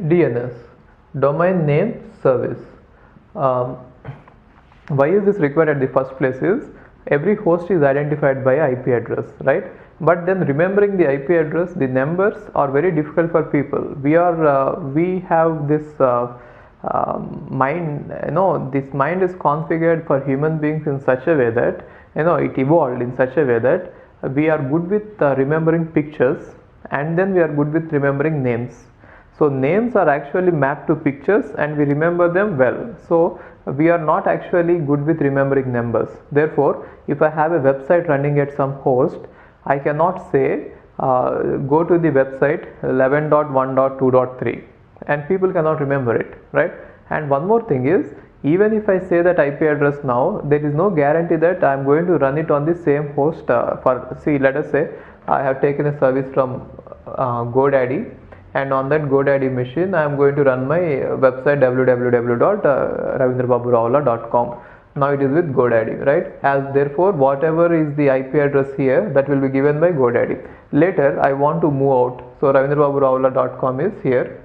DNS, domain name service. Um, why is this required at the first place is every host is identified by IP address, right? But then remembering the IP address, the numbers are very difficult for people. We have this mind, this mind is configured for human beings in such a way that it evolved in such a way that we are good with remembering pictures, and then we are good with remembering names. So names are actually mapped to pictures and we remember them well. So we are not actually good with remembering numbers. Therefore, if I have a website running at some host, I cannot say go to the website 11.1.2.3 and people cannot remember it, right? And one more thing is, even if I say that IP address now, there is no guarantee that I am going to run it on the same host. Let us say I have taken a service from GoDaddy, and on that GoDaddy machine I am going to run my website www.ravindrababurao.com. Now it is with GoDaddy, right? As therefore whatever is the IP address here, that will be given by GoDaddy. Later I want to move out, so ravindrababurao.com is here.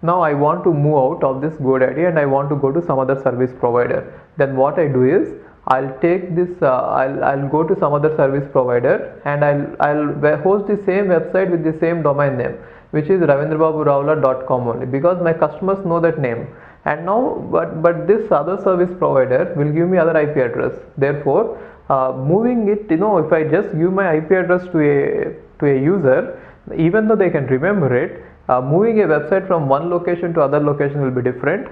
Now I want to move out of this GoDaddy and I want to go to some other service provider. Then what I do is I'll take this, I'll go to some other service provider and I'll host the same website with the same domain name, which is ravindrababurao.com only, because my customers know that name. And now, but this other service provider will give me other IP address. Therefore, moving it, if I just give my IP address to a user, even though they can remember it, moving a website from one location to other location will be difficult,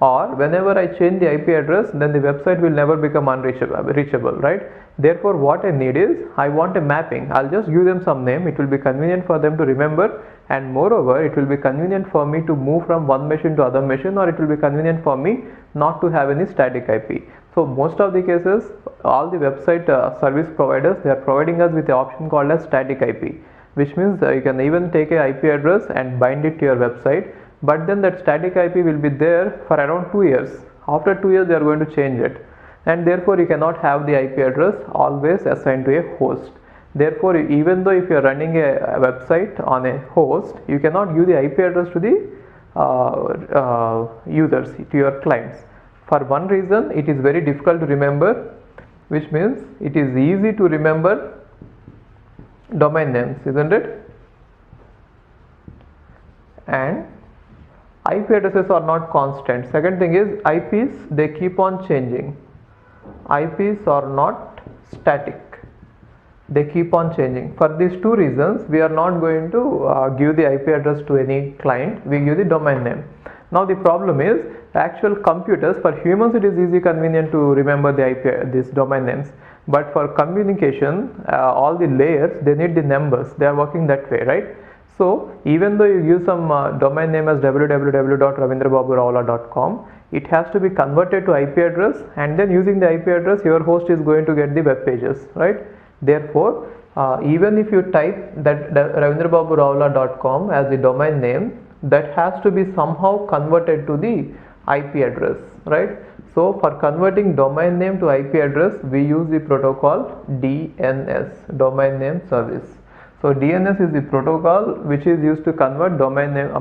or whenever I change the IP address, then the website will never become reachable, right? Therefore, what I need is, I want a mapping. I'll just give them some name. It will be convenient for them to remember, and moreover, it will be convenient for me to move from one machine to other machine, or it will be convenient for me not to have any static IP. So most of the cases, all the website service providers, they are providing us with the option called as static IP, which means you can even take a IP address and bind it to your website, but then that static IP will be there for around 2 years. After 2 years they are going to change it, and therefore you cannot have the IP address always assigned to a host. Therefore, even though if you are running a website on a host, you cannot give the IP address to the users, to your clients. For one reason, it is very difficult to remember, which means it is easy to remember domain names, isn't it? And IP addresses are not constant. Second thing is, IPs, they keep on changing. IPs are not static, they keep on changing. For these two reasons, we are not going to give the IP address to any client. We give the domain name. Now the problem is, actual computers, for humans it is easy, convenient to remember the IP, these domain names. But for communication, all the layers, they need the numbers. They are working that way, right? So even though you use some domain name as www.ravindrababurao.com, it has to be converted to IP address, and then using the IP address, your host is going to get the web pages, right? Therefore, even if you type that ravindrababurao.com as the domain name, that has to be somehow converted to the IP address, right? So for converting domain name to IP address, we use the protocol DNS, domain name service. So DNS is the protocol which is used to convert domain name,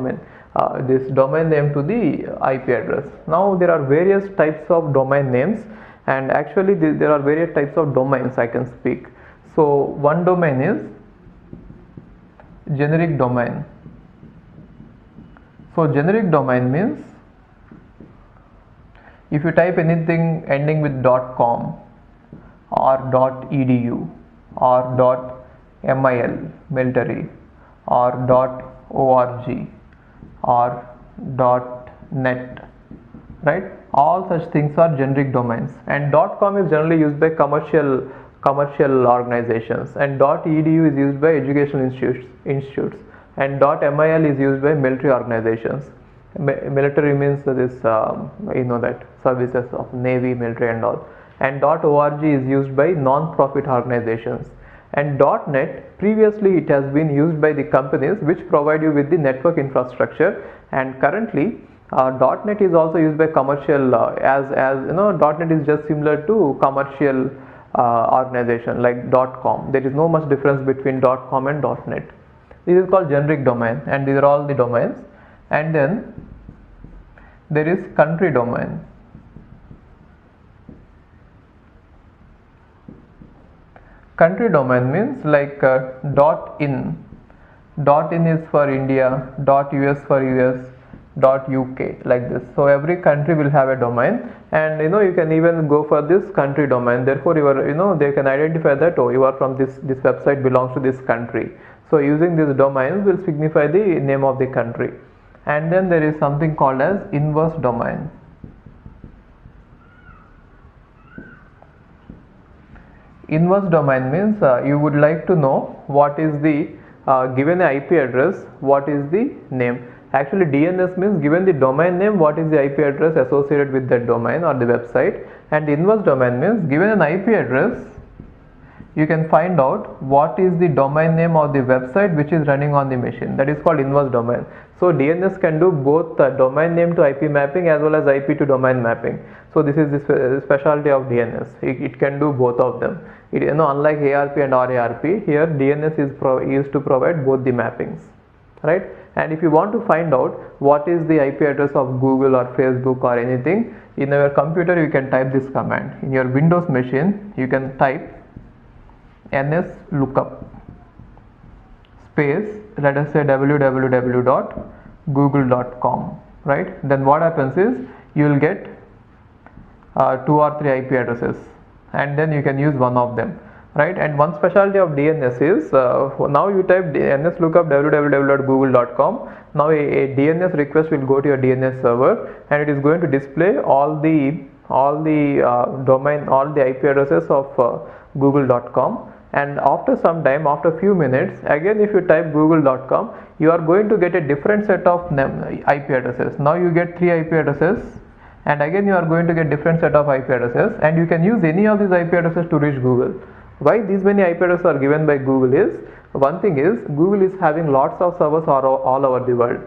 this domain name to the IP address. Now there are various types of domain names, and actually there are various types of domains I can speak. So one domain is generic domain. So generic domain means if you type anything ending with .com or .edu or .mil, military, or .org or .net, right? All such things are generic domains, and .com is generally used by commercial organizations, and .edu is used by educational institutes, and .mil is used by military organizations. Military means this, that services of Navy, military and all. And .org is used by non-profit organizations. And .net, previously it has been used by the companies which provide you with the network infrastructure, and currently .net is also used by commercial, .net is just similar to commercial organization like .com. There is no much difference between .com and .net. This is called generic domain, and these are all the domains. And then there is country domain. Country domain means like .in. .in is for India, .us for US, .uk, like this. So every country will have a domain, and you can even go for this country domain. Therefore you are, they can identify that, oh, you are from this website belongs to this country. So using these domains will signify the name of the country. And then there is something called as inverse domain. Inverse domain means you would like to know what is the given IP address, what is the name. Actually DNS means given the domain name, what is the IP address associated with that domain or the website. And the inverse domain means given an IP address, you can find out what is the domain name of the website which is running on the machine. That is called inverse domain. So DNS can do both domain name to IP mapping as well as IP to domain mapping. So this is the specialty of DNS. It can do both of them. Unlike ARP and RARP, here DNS is used to provide both the mappings, right? And if you want to find out what is the IP address of Google or Facebook or anything, in your computer you can type this command. In your Windows machine, you can type nslookup space, let us say www.google.com, right? Then what happens is you will get 2 or 3 IP addresses, and then you can use one of them, right? And one specialty of DNS is now you type nslookup www.google.com. Now a DNS request will go to your DNS server, and it is going to display all the domain, all the IP addresses of google.com. And after some time, after few minutes, again if you type google.com, you are going to get a different set of IP addresses. Now you get 3 IP addresses, and again you are going to get different set of IP addresses, and you can use any of these IP addresses to reach Google. Why these many IP addresses are given by Google is, one thing is Google is having lots of servers all over the world.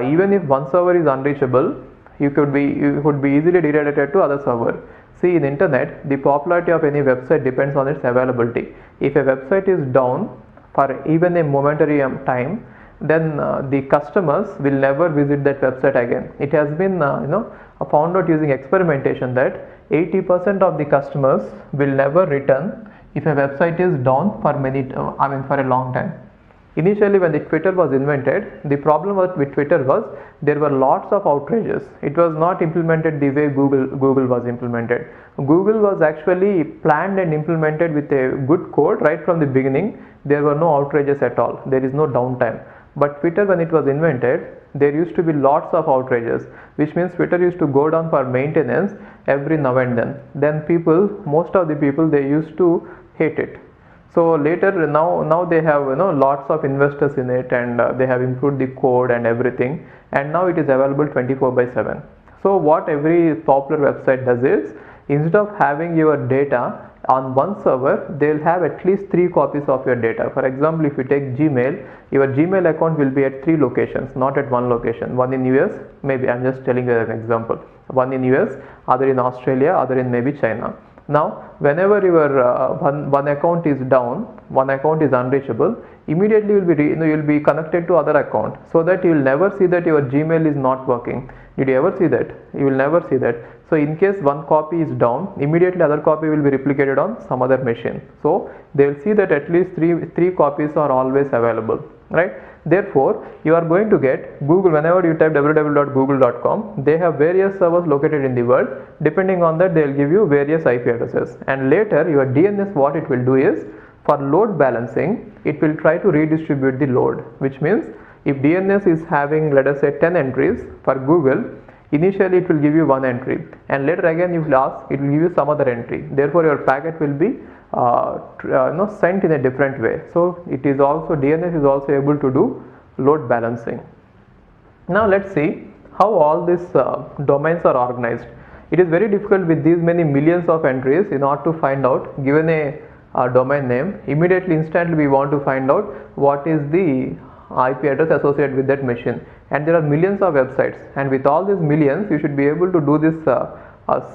Even if one server is unreachable, you could be easily redirected to other server. See, in internet, the popularity of any website depends on its availability. If a website is down for even a momentary time, then the customers will never visit that website again. It has been found out using experimentation that 80% of the customers will never return if a website is down for for a long time. Initially, when the Twitter was invented, the problem with Twitter was there were lots of outrages. It was not implemented the way Google was implemented. Google was actually planned and implemented with a good code right from the beginning. There were no outrages at all. There is no downtime. But Twitter, when it was invented, there used to be lots of outrages, which means Twitter used to go down for maintenance every now and then. Then most of the people, they used to hate it. So later, now they have lots of investors in it, and they have improved the code and everything, and now it is available 24/7. So what every popular website does is, instead of having your data on one server, they will have at least 3 copies of your data. For example, if you take Gmail, your Gmail account will be at 3 locations, not at one location. One in US, maybe I'm just telling you as an example. One in US, other in Australia, other in maybe China. Now, whenever your one account is down, one account is unreachable, immediately you'll be connected to other account, so that you will never see that your Gmail is not working. Did you ever see that? You will never see that. So in case one copy is down, immediately other copy will be replicated on some other machine. So they will see that at least three copies are always available, right? Therefore, you are going to get Google, whenever you type www.google.com, they have various servers located in the world. Depending on that, they will give you various IP addresses. And later, your DNS, what it will do is, for load balancing, it will try to redistribute the load, which means if DNS is having, let us say, 10 entries for Google, initially it will give you 1 entry, and later again if you ask, it will give you some other entry. Therefore, your packet will be sent in a different way. So it is also, DNS is also able to do load balancing. Now let's see how all these domains are organized. It is very difficult with these many millions of entries. In order to find out, given a domain name, immediately instantly we want to find out what is the IP address associated with that machine, and there are millions of websites, and with all these millions you should be able to do this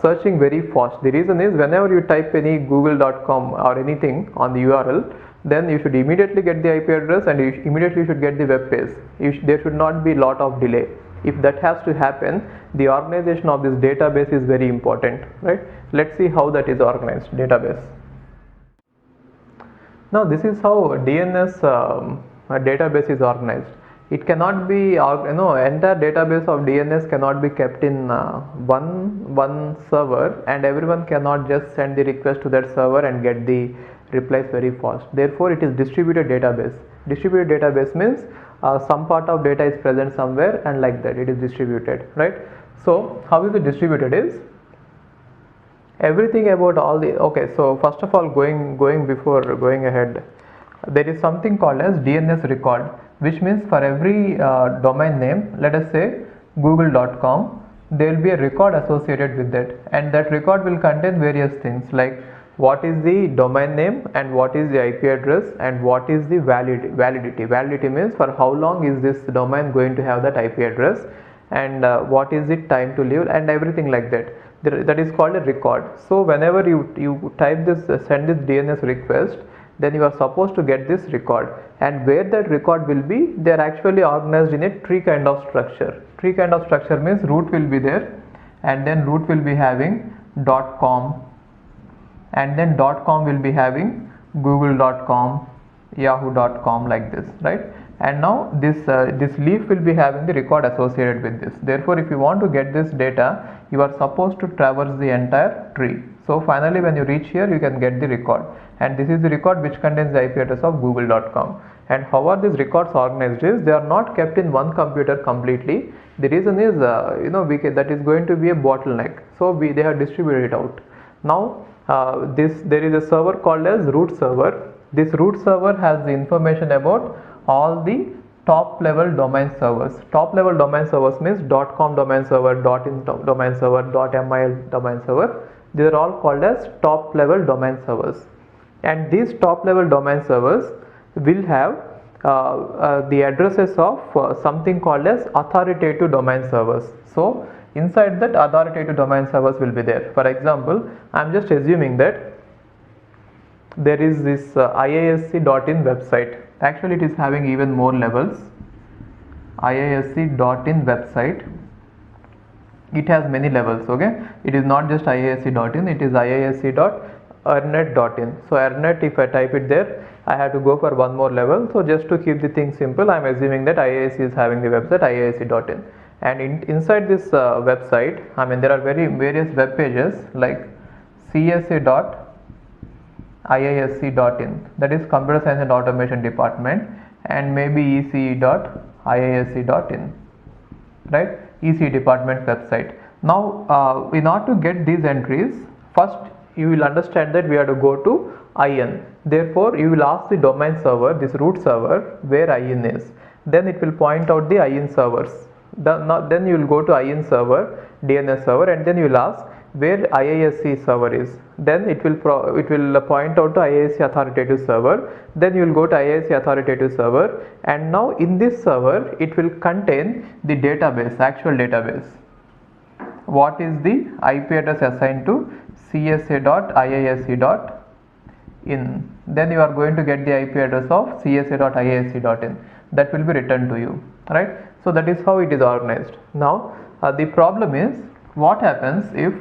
searching very fast. The reason is, whenever you type any google.com or anything on the URL, then you should immediately get the IP address and you immediately should get the web page. There should not be lot of delay. If that has to happen, the organization of this database is very important, right? Let's see how that is organized, database. Now this is how DNS database is organized. It cannot be, entire database of DNS cannot be kept in one server, and everyone cannot just send the request to that server and get the replies very fast. Therefore, it is distributed database. Distributed database means some part of data is present somewhere, and like that it is distributed, right? So how is it distributed is everything about all the, okay, so first of all, before going ahead, there is something called as DNS record, which means for every domain name, let us say google.com, there will be a record associated with that, and that record will contain various things like what is the domain name and what is the IP address and what is the validity. Validity means for how long is this domain going to have that IP address, and what is it time to live, and everything like that. That is called a record. So whenever you type this, send this DNS request, then you are supposed to get this record, and where that record will be, they are actually organized in a tree kind of structure. Tree kind of structure means root will be there, and then root will be having .com, and then .com will be having google.com, yahoo.com, like this, right? And now this leaf will be having the record associated with this. Therefore, if you want to get this data, you are supposed to traverse the entire tree. So finally, when you reach here, you can get the record, and this is the record which contains the IP address of google.com. And how are these records organized is, they are not kept in one computer completely. The reason is that is going to be a bottleneck, so they have distributed it out. Now there is a server called as root server. This root server has the information about all the top level domain servers. Top level domain servers means .com domain server, .in domain server, .mil domain server. These are all called as top level domain servers, and these top level domain servers will have the addresses of something called as authoritative domain servers. So inside that, authoritative domain servers will be there. For example, I am just assuming that there is this iisc.in website. Actually, it is having even more levels. iisc.in website, it has many levels. Okay, it is not just iisc.in, it is iisc.earnet.in. so earnet, if I type it there, I have to go for one more level. So just to keep the thing simple, I am assuming that IISc is having the website iisc.in, and inside this website, there are various web pages like csa.iisc.in, that is Computer Science and Automation Department, and maybe ec.iisc.in, right? EC department website. Now in order to get these entries, first you will understand that we have to go to IN. Therefore, you will ask the domain server, this root server, where IN is. Then it will point out the IN servers. Then you will go to IN server, DNS server, and then you will ask where IISc server is. Then it will point out to IISc authoritative server. Then you will go to IISc authoritative server, and now in this server it will contain the database, actual database. What is the IP address assigned to csa.iisc.in? Then you are going to get the IP address of csa.iisc.in. that will be returned to you, right? So that is how it is organized. Now the problem is, what happens if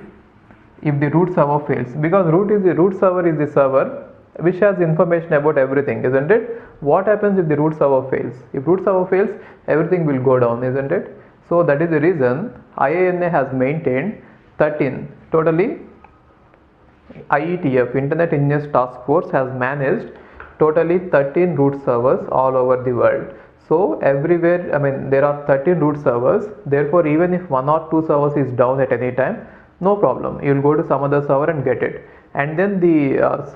the root server fails? Because root server is the server which has information about everything, isn't it? What happens if the root server fails? If root server fails, everything will go down, isn't it? So that is the reason IANA has maintained 13 totally. IETF, Internet Engineers Task Force, has managed totally 13 root servers all over the world. So everywhere, there are 13 root servers. Therefore, even if one or two servers is down at any time, no problem, you will go to some other server and get it. And then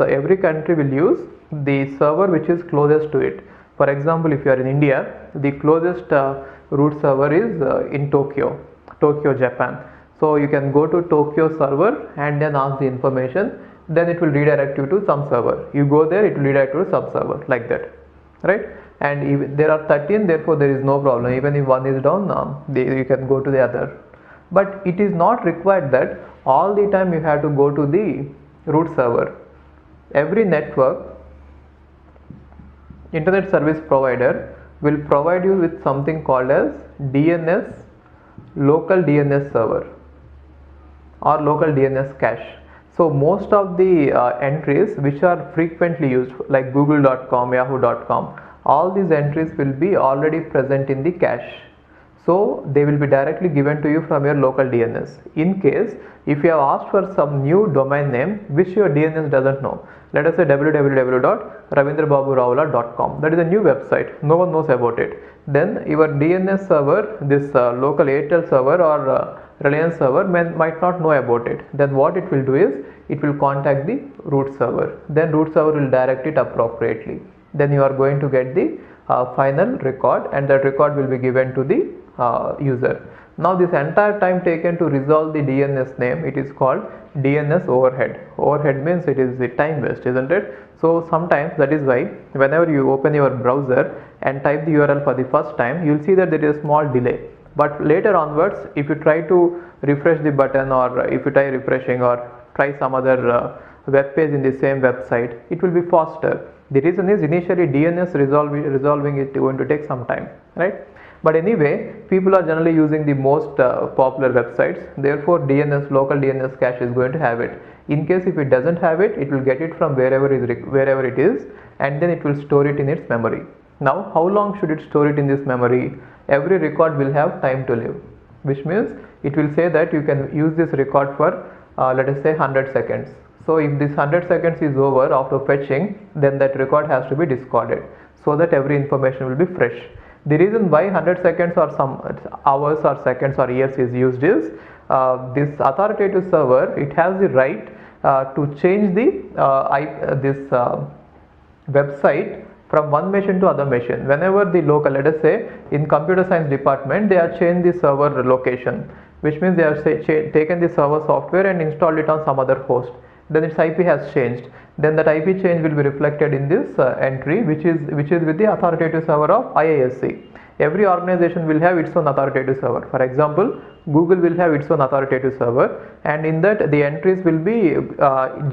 every country will use the server which is closest to it. For example, if you are in India, the closest root server is in Tokyo, Japan. So you can go to Tokyo server and then ask the information. Then it will redirect you to some server. You go there, it will redirect you to some server, like that, right? And there are 13, therefore there is no problem. Even if one is down, you can go to the other. But it is not required that all the time you have to go to the root server. Every network internet service provider will provide you with something called as DNS, local DNS server or local DNS cache. So most of the entries which are frequently used, like google.com, yahoo.com, all these entries will be already present in the cache. So they will be directly given to you from your local DNS. In case if you have asked for some new domain name which your DNS doesn't know, let us say www.ravindrababuraula.com, that is a new website, no one knows about it. Then your DNS server, this local Airtel server or Reliance server might not know about it. Then what it will do is it will contact the root server. Then root server will direct it appropriately. Then you are going to get the final record, and that record will be given to the user. Now this entire time taken to resolve the DNS name, it is called DNS overhead. Overhead means it is the time waste, isn't it? So sometimes that is why whenever you open your browser and type the URL for the first time, you will see that there is a small delay. But later onwards, if you try to refresh the button, or if you try refreshing or try some other web page in the same website, it will be faster. The reason is initially DNS resolving it going to take some time, right? But anyway, people are generally using the most popular websites. Therefore, DNS, local DNS cache is going to have it. In case if it doesn't have it, it will get it from wherever it is, and then it will store it in its memory. Now, how long should it store it in this memory? Every record will have time to live, which means it will say that you can use this record for let us say 100 seconds. So if this 100 seconds is over after fetching, then that record has to be discarded so that every information will be fresh. The reason why 100 seconds or some hours or seconds or years is used is this authoritative server, it has the right to change the website from one machine to other machine. Whenever the local, let us say in computer science department, they have changed the server location, which means they have taken the server software and installed it on some other host. Then its IP has changed. Then that IP change will be reflected in this entry, which is with the authoritative server of IISc. Every organization will have its own authoritative server. For example, Google will have its own authoritative server, and in that the entries will be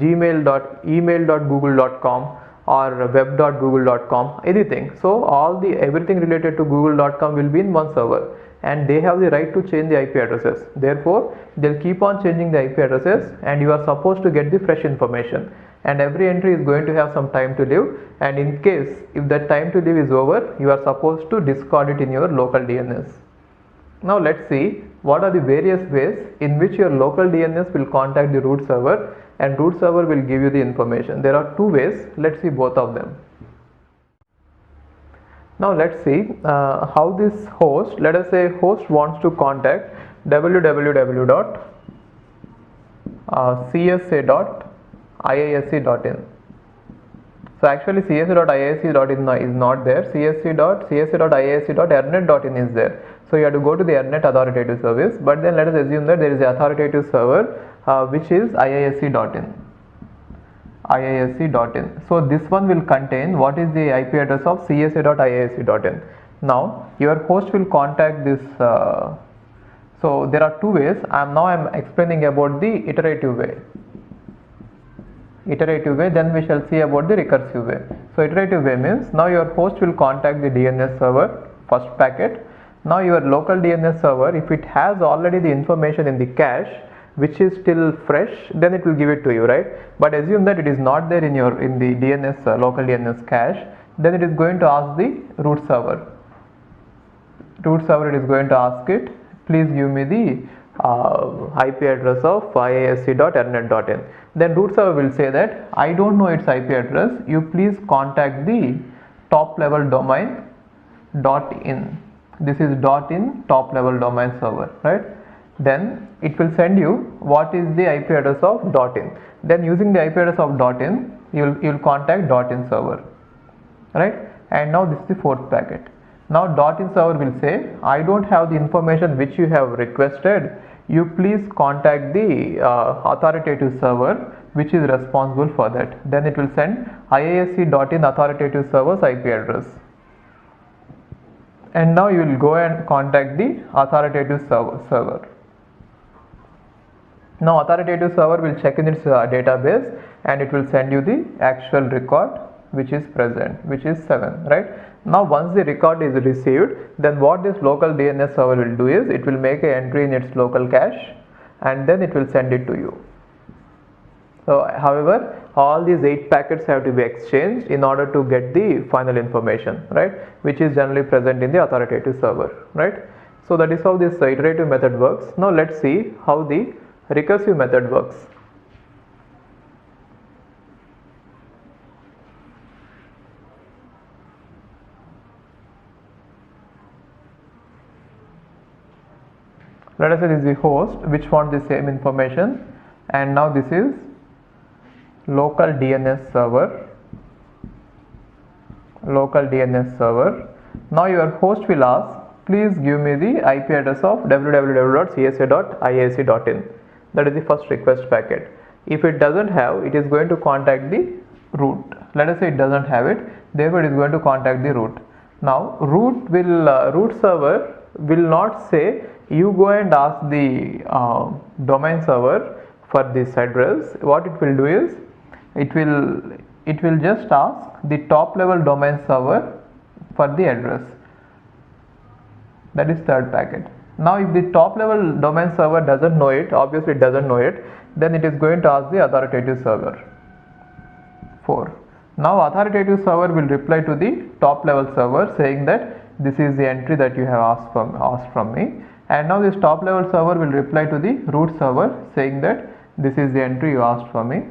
gmail.email.google.com or web.google.com, anything. So everything related to google.com will be in one server, and they have the right to change the IP addresses. Therefore, they'll keep on changing the IP addresses, and you are supposed to get the fresh information. And every entry is going to have some time to live, and in case if that time to live is over, you are supposed to discard it in your local DNS. Now let's see what are the various ways in which your local DNS will contact the root server, and root server will give you the information. There are two ways. Let's see both of them. Now let's see how this host, let us say host wants to contact www.csa.iisc.in. So actually csa.iisc.in is not there. csa.iisc.ernet.in is there. So you have to go to the Ernet authoritative service, but then let us assume that there is an authoritative server which is iisc.in. So this one will contain what is the IP address of csa.iisc.in. Now your host will contact this. So there are two ways. I am explaining about the iterative way. Then we shall see about the recursive way. So iterative way means now your host will contact the DNS server, first packet. Now your local DNS server, if it has already the information in the cache which is still fresh, then it will give it to you, right? But assume that it is not there in the DNS local DNS cache, then it is going to ask the root server. It is going to ask it, please give me the IP address of iisc.ernet.in. Then root server will say that I don't know its IP address, you please contact the top level domain .in. This is .in top level domain server, right? Then it will send you what is the IP address of .in. Then using the IP address of .in, you'll contact .in server, right? And now this is the fourth packet. Now .in server will say, I don't have the information which you have requested, you please contact the authoritative server which is responsible for that. Then it will send iisc.in authoritative server's IP address. And now you will go and contact the authoritative server. Now authoritative server will check in its database, and it will send you the actual record which is present, which is 7, right? Now once the record is received, then what this local DNS server will do is it will make an entry in its local cache and then it will send it to you. So however, all these 8 packets have to be exchanged in order to get the final information, right, which is generally present in the authoritative server, right? So that is how this iterative method works. Now let's see how the recursive method works. Let us say this is the host which wants the same information, and now this is local DNS server. Now your host will ask, please give me the IP address of www.csa.iic.in. That is the first request packet. If it doesn't have, it is going to contact the root. Let us say it doesn't have it, therefore it is going to contact the root. Now root server will not say you go and ask the domain server for this address. What it will do is it will just ask the top level domain server for the address. That is third packet. Now if the top level domain server doesn't know it, obviously it doesn't know it, then it is going to ask the authoritative server. 4. Now authoritative server will reply to the top level server saying that this is the entry that you have asked from me, and now this top level server will reply to the root server saying that this is the entry you asked from me,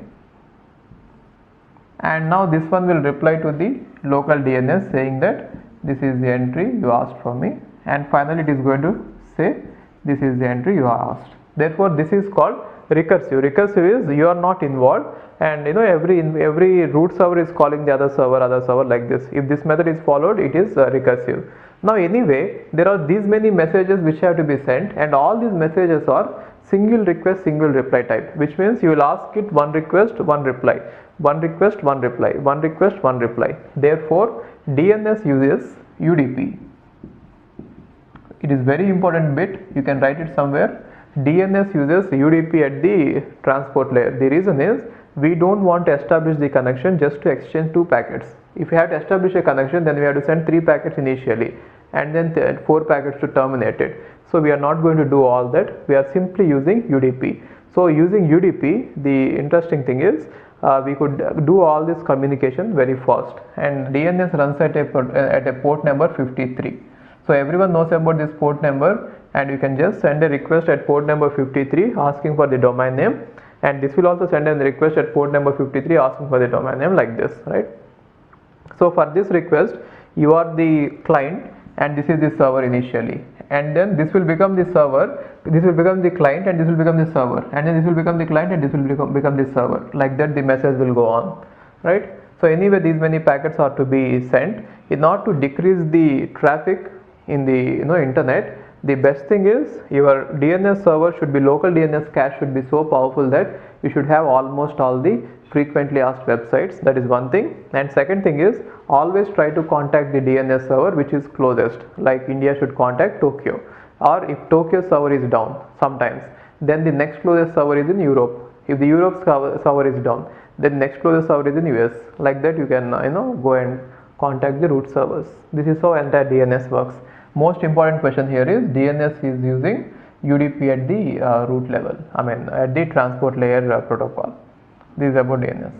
and now this one will reply to the local DNS saying that this is the entry you asked from me, and finally it is going to say this is the entry you asked. Therefore this is called recursive. Recursive is you are not involved, and every root server is calling the other server like this. If this method is followed, it is recursive. Now anyway, there are these many messages which have to be sent, and all these messages are single request single reply type, which means you will ask it one request one reply, one request one reply, one request one reply. Therefore DNS uses UDP. It is very important bit, you can write it somewhere. DNS uses UDP at the transport layer. The reason is we don't want to establish the connection just to exchange 2 packets. If we have to establish a connection, then we have to send 3 packets initially and then 4 packets to terminate it. So we are not going to do all that. We are simply using UDP. So using UDP, the interesting thing is we could do all this communication very fast, and DNS runs at a port number 53. So everyone knows about this port number, and you can just send a request at port number 53 asking for the domain name, and this will also send a request at port number 53 asking for the domain name like this, right? So for this request, you are the client and this is the server initially, and then this will become the server, this will become the client, and this will become the server, and then this will become the client, and this will become the server. Like that the message will go on, right? So anyway, these many packets are to be sent. In order to decrease the traffic in the internet, the best thing is your DNS server should be, local DNS cache should be so powerful that you should have almost all the frequently asked websites. That is one thing. And second thing is always try to contact the DNS server which is closest, like India should contact Tokyo, or if Tokyo server is down sometimes, then the next closest server is in Europe. If the Europe server is down, then next closest server is in US. Like that you can go and contact the root servers. This is how entire DNS works. Most important question here is DNS is using UDP at the root level, at the transport layer protocol. This is about DNS.